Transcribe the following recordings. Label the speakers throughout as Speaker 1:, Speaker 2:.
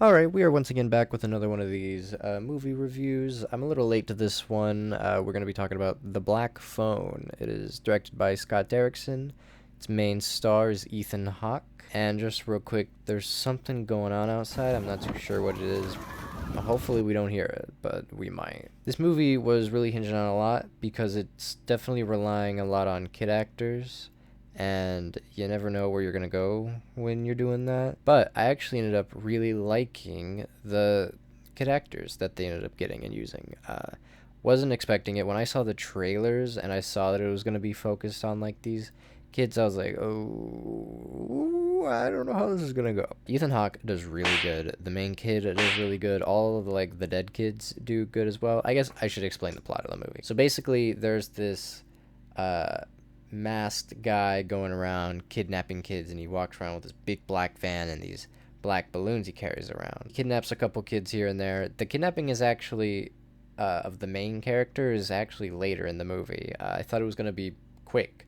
Speaker 1: Alright, we are once again back with another one of these movie reviews. I'm a little late to this one. We're going to be talking about The Black Phone. It is directed by Scott Derrickson. Its main star is Ethan Hawke. And just real quick, there's something going on outside. I'm not too sure what it is. Hopefully we don't hear it, but we might. This movie was really hinging on a lot because it's definitely relying a lot on kid actors, and you never know where you're gonna go when you're doing that. But I actually ended up really liking the kid actors that they ended up getting and using. Wasn't expecting it when I saw the trailers and I saw that it was gonna be focused on like these kids. I was like, oh, I don't know how this is gonna go. Ethan Hawke does really good. The main kid does really good. All of the dead kids do good as well. I guess I should explain the plot of the movie. So basically, there's this uh masked guy going around kidnapping kids, and he walks around with this big black van and these black balloons he carries around. He kidnaps a couple kids here and there. The kidnapping is actually of the main character is actually later in the movie. I thought it was gonna be quick.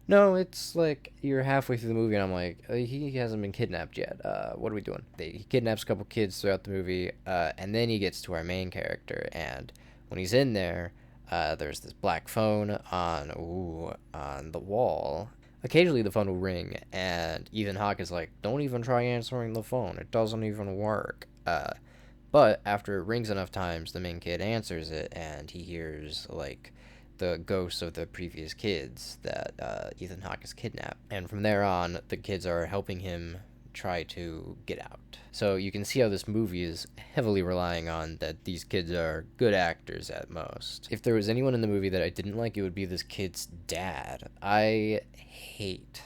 Speaker 1: No, it's like you're halfway through the movie, and I'm like, he hasn't been kidnapped yet. What are we doing? He kidnaps a couple kids throughout the movie, and then he gets to our main character. And when he's in there, there's this black phone on the wall. Occasionally, the phone will ring, and Ethan Hawke is like, "Don't even try answering the phone. It doesn't even work." But after it rings enough times, the main kid answers it, and he hears like the ghosts of the previous kids that Ethan Hawke has kidnapped. And from there on, the kids are helping him try to get out. So you can see how this movie is heavily relying on that these kids are good actors at most. If there was anyone in the movie that I didn't like, it would be this kid's dad. I hate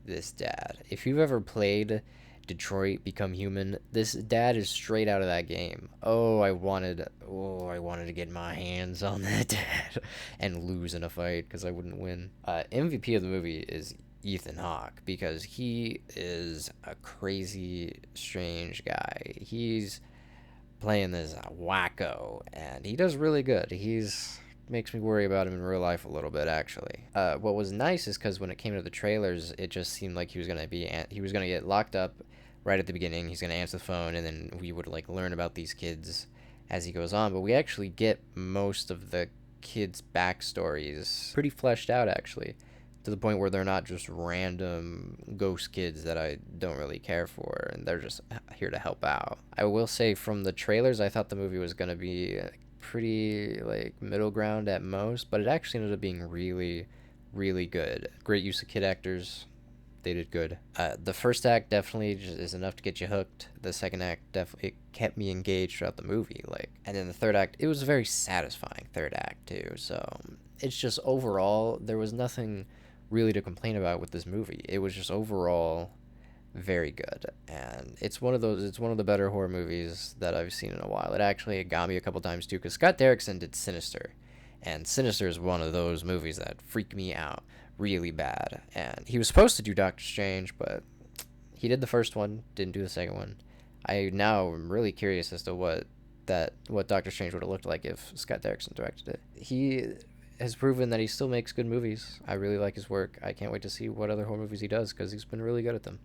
Speaker 1: this dad. If you've ever played Detroit Become Human, this dad is straight out of that game. I wanted to get my hands on that dad and lose in a fight because I wouldn't win. MVP of the movie is Ethan Hawke because he is a crazy, strange guy. He's playing this wacko, and he does really good. He's makes me worry about him in real life a little bit, actually. What was nice is because when it came to the trailers, it just seemed like he was gonna get locked up right at the beginning. He's gonna answer the phone, and then we would like learn about these kids as he goes on. But we actually get most of the kids' backstories pretty fleshed out, actually, to the point where they're not just random ghost kids that I don't really care for, and they're just here to help out. I will say from the trailers, I thought the movie was gonna be pretty like middle ground at most, but it actually ended up being really, really good. Great use of kid actors. They did good. The first act definitely just is enough to get you hooked. The second act definitely kept me engaged throughout the movie. And then the third act, it was a very satisfying third act too. So it's just overall, there was nothing really to complain about with this movie. It was just overall very good, and it's one of the better horror movies that I've seen in a while. It got me a couple times too because Scott Derrickson did Sinister, and Sinister is one of those movies that freak me out really bad. And he was supposed to do Doctor Strange, but he did the first one, didn't do the second one. I now am really curious as to what Doctor Strange would have looked like if Scott Derrickson directed it. He has proven that he still makes good movies. I really like his work. I can't wait to see what other horror movies he does because he's been really good at them.